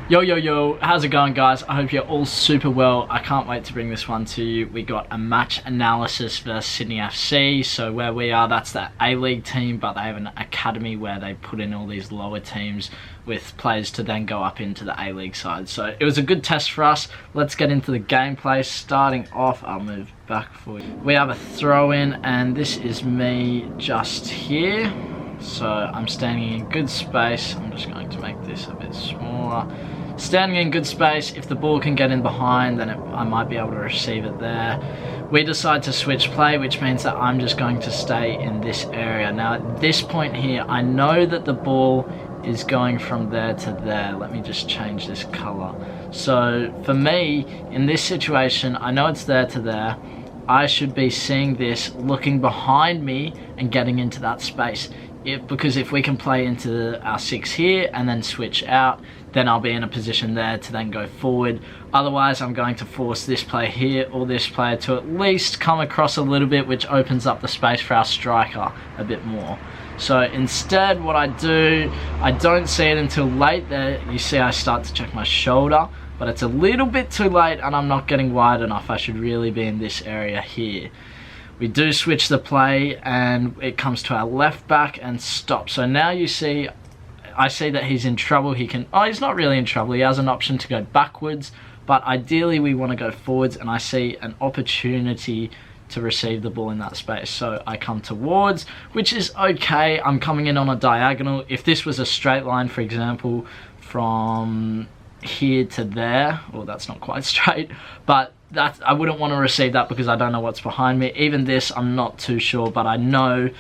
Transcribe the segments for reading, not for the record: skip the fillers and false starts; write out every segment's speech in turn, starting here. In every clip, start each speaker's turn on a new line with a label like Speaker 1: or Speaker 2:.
Speaker 1: Yo, yo, yo, how's it going, guys? I hope you're all super well. I can't wait to bring this one to you. We got a match analysis versus Sydney FC. So where we are, that's the A-League team, but they have an academy where they put in all these lower teams with players to then go up into the A-League side. So it was a good test for us. Let's get into the gameplay. Starting off, I'll move back for you. We have a throw-in, and this is me just here. So I'm standing in good space. I'm just going to make this a bit smaller. Standing in good space, if the ball can get in behind, then I might be able to receive it there. We decide to switch play, which means that I'm just going to stay in this area. Now at this point here, I know that the ball is going from there to there. Let me just change this color. So for me, in this situation, I know it's there to there. I should be seeing this, looking behind me and getting into that space. Because if we can play into our 6 here and then switch out, then I'll be in a position there to then go forward. Otherwise, I'm going to force this player here or this player to at least come across a little bit, which opens up the space for our striker a bit more. So instead, what I do, I don't see it until late there. You see I start to check my shoulder, but it's a little bit too late and I'm not getting wide enough. I should really be in this area here. We do switch the play and it comes to our left back and stop. So now you see, I see that he's in trouble. He's not really in trouble. He has an option to go backwards, but ideally we want to go forwards, and I see an opportunity to receive the ball in that space. So I come towards, which is okay. I'm coming in on a diagonal. If this was a straight line, for example, from here to there, well, that's not quite straight, but that I wouldn't want to receive that because I don't know what's behind me. Even this, I'm not too sure, but I know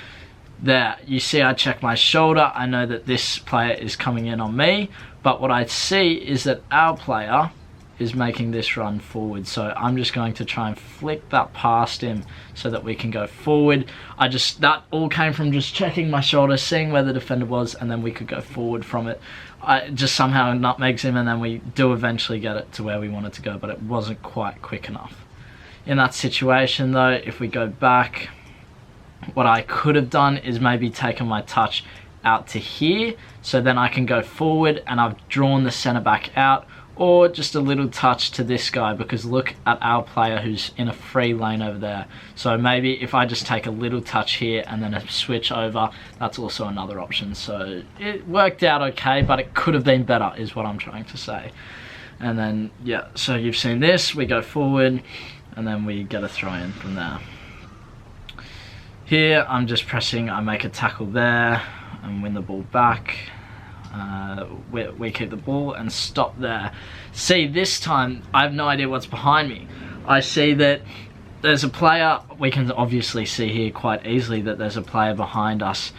Speaker 1: that, you see I check my shoulder, I know that this player is coming in on me, but what I see is that our player is making this run forward. So I'm just going to try and flick that past him so that we can go forward. That all came from just checking my shoulder, seeing where the defender was, and then we could go forward from it. I just somehow nutmegs him, and then we do eventually get it to where we wanted to go, but it wasn't quite quick enough. In that situation though, if we go back, what I could have done is maybe taken my touch out to here, so then I can go forward and I've drawn the centre back out, or just a little touch to this guy, because look at our player who's in a free lane over there. So maybe if I just take a little touch here and then a switch over, that's also another option. So it worked out okay, but it could have been better is what I'm trying to say. And then, yeah, so you've seen this, we go forward and then we get a throw in from there. Here, I'm just pressing, I make a tackle there and win the ball back. We keep the ball and stop there. See, this time I have no idea what's behind me. I see that there's a player. We can obviously see here quite easily that there's a player behind us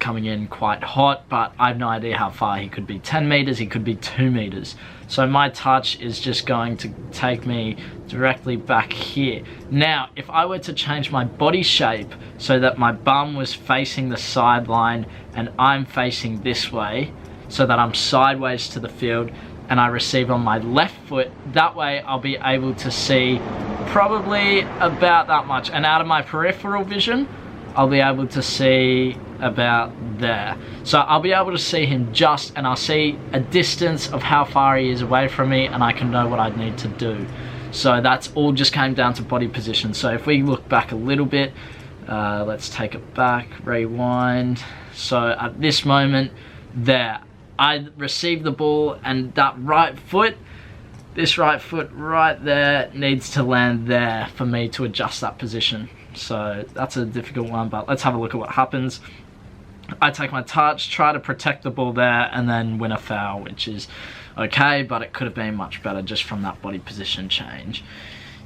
Speaker 1: coming in quite hot, but I have no idea how far. He could be 10 meters, he could be 2 meters. So my touch is just going to take me directly back here. Now, if I were to change my body shape so that my bum was facing the sideline and I'm facing this way, so that I'm sideways to the field and I receive on my left foot, that way I'll be able to see probably about that much. And out of my peripheral vision, I'll be able to see about there. So I'll be able to see him and I'll see a distance of how far he is away from me, and I can know what I need to do. So that's all just came down to body position. So if we look back a little bit, let's take it back, rewind. So at this moment there, I received the ball, and that right foot, this right foot right there needs to land there for me to adjust that position. So that's a difficult one, but let's have a look at what happens. I take my touch, try to protect the ball there, and then win a foul, which is okay, but it could have been much better just from that body position change.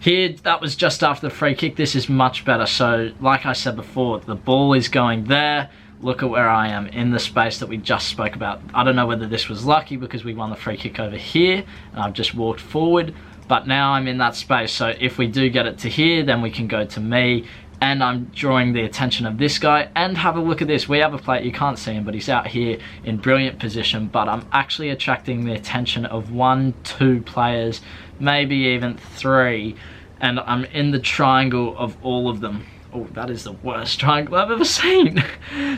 Speaker 1: Here, that was just after the free kick. This is much better. So like I said before, the ball is going there. Look at where I am in the space that we just spoke about. I don't know whether this was lucky because we won the free kick over here and I've just walked forward, but now I'm in that space. So if we do get it to here, then we can go to me, and I'm drawing the attention of this guy. And have a look at this. We have a player, you can't see him, but he's out here in brilliant position, but I'm actually attracting the attention of 1, 2 players, maybe even 3, and I'm in the triangle of all of them. Oh, that is the worst triangle I've ever seen.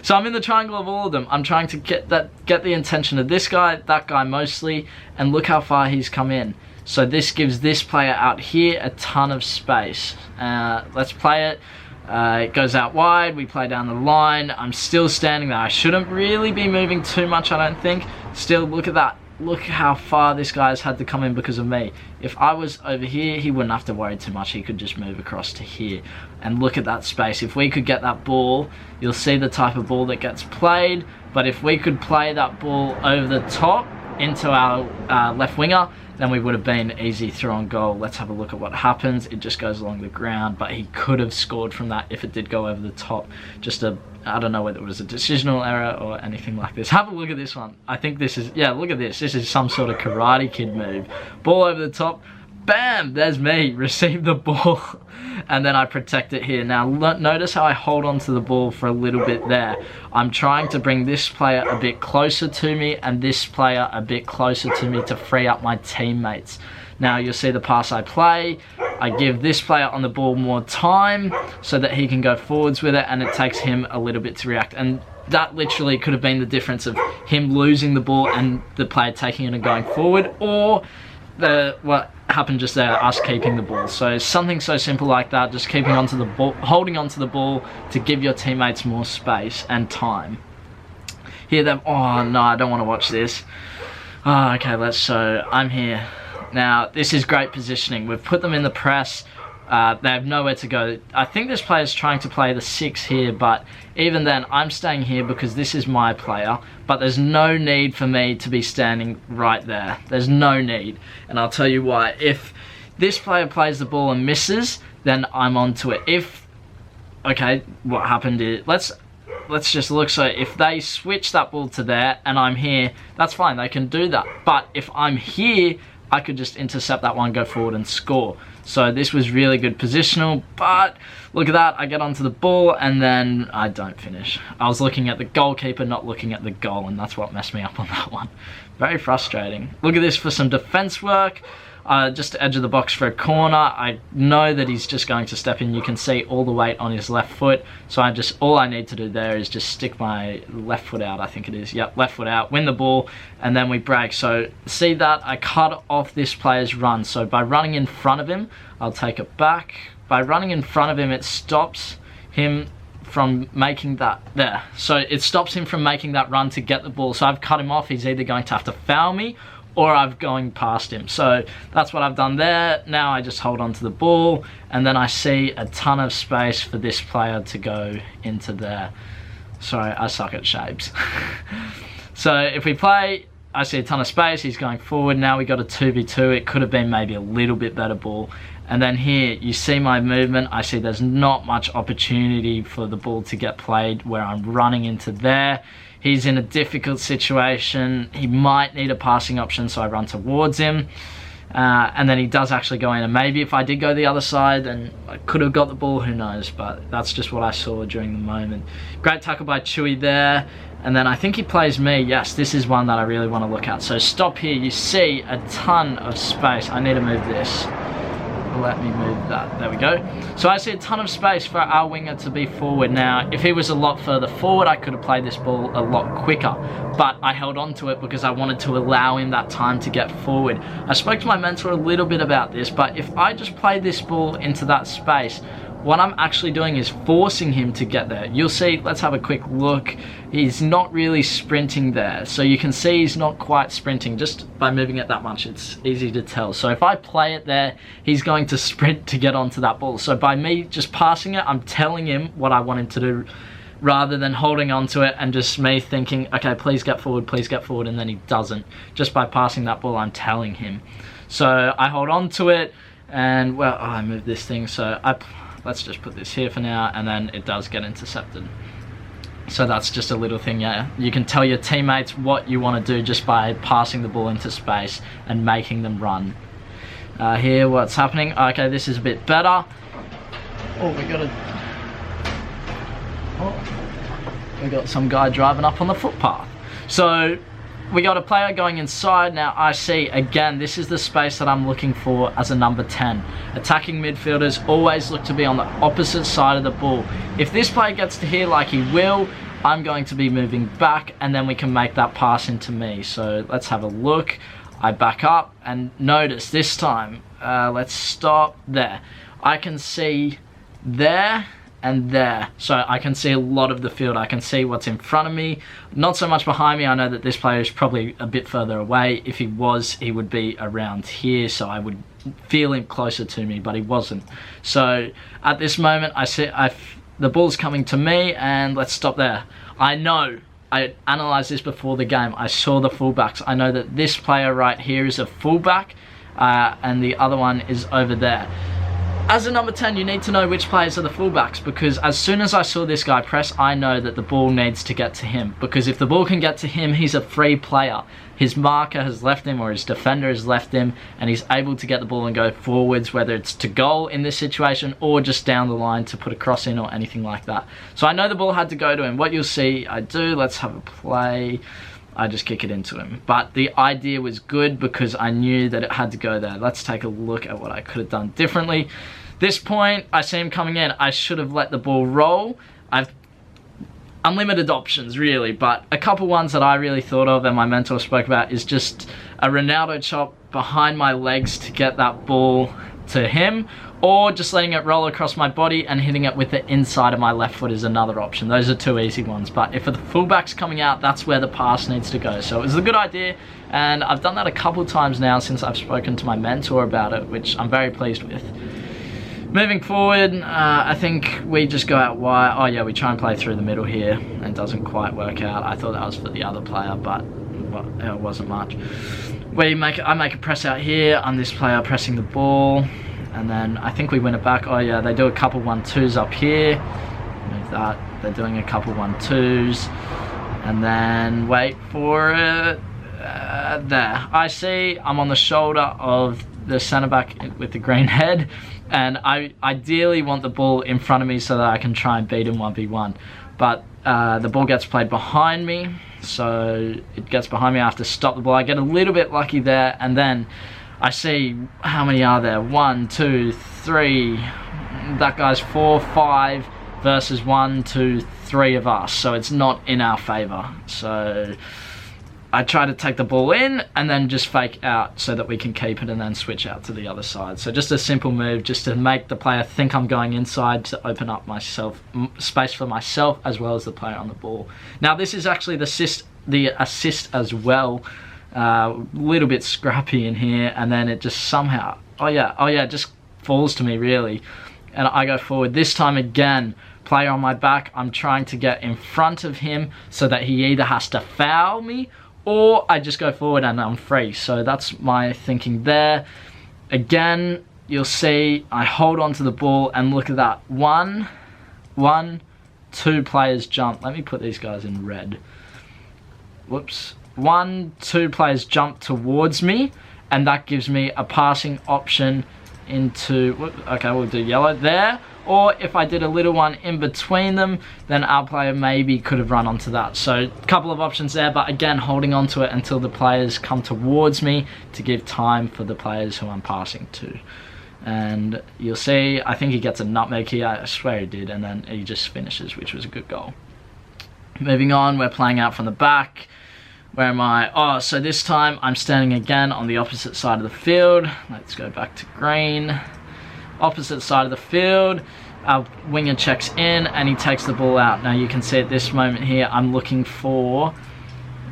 Speaker 1: So I'm in the triangle of all of them. I'm trying to get the intention of this guy, that guy mostly, and look how far he's come in. So this gives this player out here a ton of space. Let's play it. It goes out wide, we play down the line. I'm still standing there. I shouldn't really be moving too much, I don't think. Still, look at that. Look how far this guy's had to come in because of me. If I was over here, he wouldn't have to worry too much. He could just move across to here. And look at that space. If we could get that ball, you'll see the type of ball that gets played. But if we could play that ball over the top into our left winger, then we would have been easy throw on goal. Let's have a look at what happens. It just goes along the ground, but he could have scored from that if it did go over the top. I don't know whether it was a decisional error or anything like this. Have a look at this one. I think this is, yeah, look at this. This is some sort of Karate Kid move. Ball over the top. Bam! There's me. Receive the ball. And then I protect it here. Now, notice how I hold on to the ball for a little bit there. I'm trying to bring this player a bit closer to me and this player a bit closer to me to free up my teammates. Now, you'll see the pass I play. I give this player on the ball more time so that he can go forwards with it, and it takes him a little bit to react. And that literally could have been the difference of him losing the ball and the player taking it and going forward, or what happened just there, us keeping the ball. So something so simple like that, just keeping onto the ball, holding onto the ball to give your teammates more space and time. Hear them, oh no, I don't want to watch this. Oh, okay, so I'm here. Now, this is great positioning. We've put them in the press. They have nowhere to go. I think this player is trying to play the 6 here, but even then, I'm staying here because this is my player. But there's no need for me to be standing right there. There's no need. And I'll tell you why. If this player plays the ball and misses, then I'm onto it. Okay, what happened is, let's just look. So if they switch that ball to there and I'm here, that's fine. They can do that. But if I'm here, I could just intercept that one, go forward and score. So this was really good positional, but look at that. I get onto the ball and then I don't finish. I was looking at the goalkeeper, not looking at the goal, and that's what messed me up on that one. Very frustrating. Look at this for some defense work. Just edge of the box for a corner. I know that he's just going to step in. You can see all the weight on his left foot. So all I need to do there is just stick my left foot out, I think it is. Yep, left foot out, win the ball, and then we break. So see that? I cut off this player's run. So by running in front of him, I'll take it back. By running in front of him, it stops him from making that there. So it stops him from making that run to get the ball. So I've cut him off. He's either going to have to foul me or I'm going past him. So that's what I've done there. Now I just hold on to the ball and then I see a ton of space for this player to go into there. Sorry, I suck at shapes. So if we play, I see a ton of space, he's going forward. Now we got a 2v2. It could have been maybe a little bit better ball. And then here, you see my movement. I see there's not much opportunity for the ball to get played where I'm running into there. He's in a difficult situation. He might need a passing option, so I run towards him. And then he does actually go in. And maybe if I did go the other side, then I could have got the ball, who knows. But that's just what I saw during the moment. Great tackle by Chewy there. And then I think he plays me. Yes, this is one that I really want to look at. So stop here. You see a ton of space. I need to move this. Let me move that. There we go. So I see a ton of space for our winger to be forward. Now, if he was a lot further forward, I could have played this ball a lot quicker. But I held on to it because I wanted to allow him that time to get forward. I spoke to my mentor a little bit about this, but if I just play this ball into that space, what I'm actually doing is forcing him to get there. You'll see, let's have a quick look. He's not really sprinting there. So you can see he's not quite sprinting. Just by moving it that much, it's easy to tell. So if I play it there, he's going to sprint to get onto that ball. So by me just passing it, I'm telling him what I want him to do, rather than holding on to it and just me thinking, okay, please get forward, and then he doesn't. Just by passing that ball, I'm telling him. So I hold on to it, and well, I moved this thing, so let's just put this here for now, and then it does get intercepted. So that's just a little thing, yeah. You can tell your teammates what you want to do just by passing the ball into space and making them run. Here, what's happening? Okay, this is a bit better. We got some guy driving up on the footpath. So we got a player going inside. Now I see, again, this is the space that I'm looking for as a number 10. Attacking midfielders always look to be on the opposite side of the ball. If this player gets to here like he will, I'm going to be moving back, and then we can make that pass into me. So let's have a look. I back up, and notice this time, let's stop there. I can see there and there, so I can see a lot of the field. I can see what's in front of me, not so much behind me. I know that this player is probably a bit further away. If he was, he would be around here, so I would feel him closer to me, but he wasn't. So at this moment, I see the ball's coming to me, and let's stop there. I know, I analysed this before the game. I saw the fullbacks. I know that this player right here is a fullback, and the other one is over there. As a number 10, you need to know which players are the fullbacks, because as soon as I saw this guy press, I know that the ball needs to get to him, because if the ball can get to him, he's a free player. His marker has left him, or his defender has left him, and he's able to get the ball and go forwards, whether it's to goal in this situation or just down the line to put a cross in or anything like that. So I know the ball had to go to him. What you'll see I do, let's have a play. I just kick it into him. But the idea was good because I knew that it had to go there. Let's take a look at what I could have done differently. This point, I see him coming in. I should have let the ball roll. I've unlimited options, really, but a couple ones that I really thought of and my mentor spoke about is just a Ronaldo chop behind my legs to get that ball to him, or just letting it roll across my body and hitting it with the inside of my left foot is another option. Those are two easy ones, but if the fullback's coming out, that's where the pass needs to go. So it was a good idea, and I've done that a couple times now since I've spoken to my mentor about it, which I'm very pleased with. Moving forward, I think we just go out wide. Oh yeah, we try and play through the middle here, and it doesn't quite work out. I thought that was for the other player, but well, it wasn't much. I make a press out here. I'm this player pressing the ball, and then I think we win it back. Oh yeah, they do a couple 1-2s up here. Move that. They're doing a couple 1-2s, and then wait for it. There. I see I'm on the shoulder of the centre back with the green head, and I ideally want the ball in front of me so that I can try and beat him 1v1, but the ball gets played behind me, so it gets behind me. I have to stop the ball. I get a little bit lucky there, and then I see how many are there. 1, 2, 3, that guy's 4, 5 versus 1, 2, 3 of us, so it's not in our favour. So I try to take the ball in and then just fake out so that we can keep it and then switch out to the other side. So just a simple move just to make the player think I'm going inside, to open up space for myself as well as the player on the ball. Now this is actually the assist as well. Little bit scrappy in here, and then it just somehow, oh yeah, just falls to me really. And I go forward. This time again, player on my back, I'm trying to get in front of him so that he either has to foul me or I just go forward and I'm free. So that's my thinking there. Again, you'll see I hold on to the ball, and look at that. 1, 2 players jump. Let me put these guys in red. Whoops. 1, 2 players jump towards me, and that gives me a passing option into, okay, we'll do yellow there. Or if I did a little one in between them, then our player maybe could have run onto that. So a couple of options there, but again, holding on to it until the players come towards me to give time for the players who I'm passing to. And you'll see, I think he gets a nutmeg here. I swear he did, and then he just finishes, which was a good goal. Moving on, we're playing out from the back. Where am I? Oh, so this time I'm standing again on the opposite side of the field. Let's go back to green. Opposite side of the field, our winger checks in and he takes the ball out. Now you can see at this moment here, I'm looking for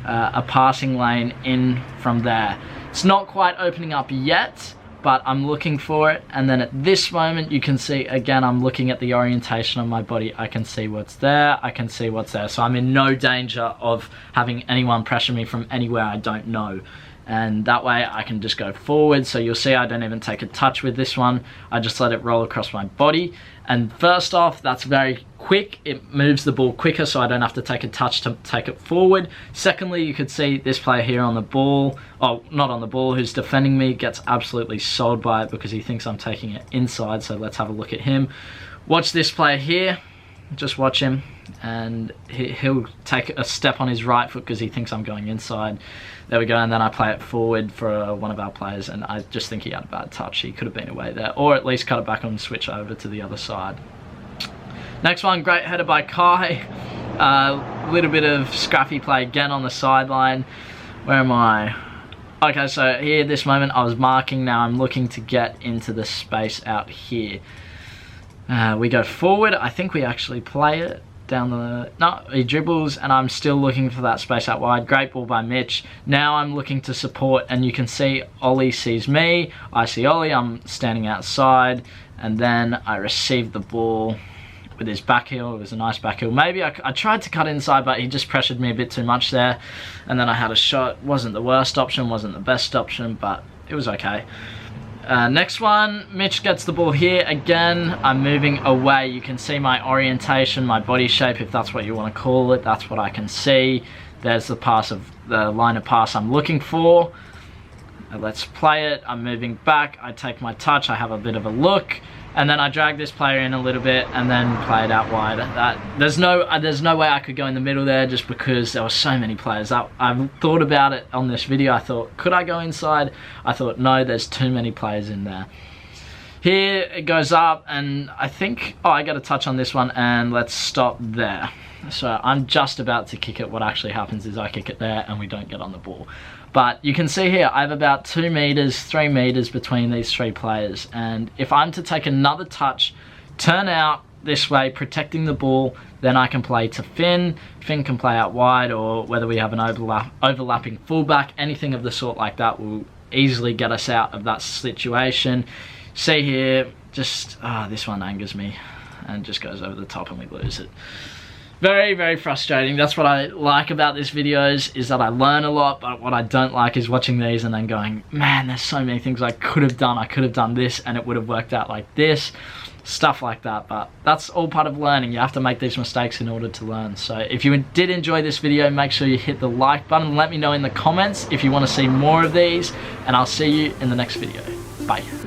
Speaker 1: a passing lane in from there. It's not quite opening up yet, but I'm looking for it. And then at this moment, you can see, again, I'm looking at the orientation of my body. I can see what's there, I can see what's there. So I'm in no danger of having anyone pressure me from anywhere I don't know. And that way I can just go forward. So you'll see I don't even take a touch with this one. I just let it roll across my body. And first off, that's very quick. It moves the ball quicker, so I don't have to take a touch to take it forward. Secondly, you could see this player here on the ball, oh, not on the ball, who's defending me, gets absolutely sold by it because he thinks I'm taking it inside. So let's have a look at him. Watch this player here. just watch him, and he'll take a step on his right foot because he thinks I'm going inside. There we go, and then I play it forward for one of our players, and I just think he had a bad touch. He could have been away there, or at least cut it back and switch over to the other side. Next one, great header by Kai. Little bit of scrappy play again on the sideline. Where am I? Okay, so here, this moment, I was marking. Now I'm looking to get into the space out here. We go forward. I think we actually play it down the... No, he dribbles, and I'm still looking for that space out wide. Great ball by Mitch. Now I'm looking to support, and you can see Ollie sees me. I see Ollie. I'm standing outside, and then I receive the ball with his back heel. It was a nice back heel. Maybe I tried to cut inside, but he just pressured me a bit too much there. And then I had a shot. Wasn't the worst option, wasn't the best option, but it was okay. Next one, Mitch gets the ball here. Again, I'm moving away. You can see my orientation, my body shape, if that's what you want to call it. That's what I can see. There's the line of pass I'm looking for. Let's play it. I'm moving back. I take my touch. I have a bit of a look. And then I drag this player in a little bit and then play it out wide. There's no way I could go in the middle there just because there were so many players. I thought about it on this video. I thought, could I go inside? I thought, no, there's too many players in there. Here it goes up, and I think, oh, I got a touch on this one, and let's stop there. So I'm just about to kick it. What actually happens is I kick it there and we don't get on the ball. But you can see here, I have about 2 meters, 3 meters between these 3 players. And if I'm to take another touch, turn out this way, protecting the ball, then I can play to Finn. Finn can play out wide, or whether we have an overlapping fullback, anything of the sort like that will easily get us out of that situation. See here, just, this one angers me and just goes over the top and we lose it. Very, very frustrating. That's what I like about these videos, is that I learn a lot, but what I don't like is watching these and then going, man, there's so many things I could have done. I could have done this and it would have worked out like this. Stuff like that, but that's all part of learning. You have to make these mistakes in order to learn. So if you did enjoy this video, make sure you hit the like button. Let me know in the comments if you want to see more of these, and I'll see you in the next video. Bye.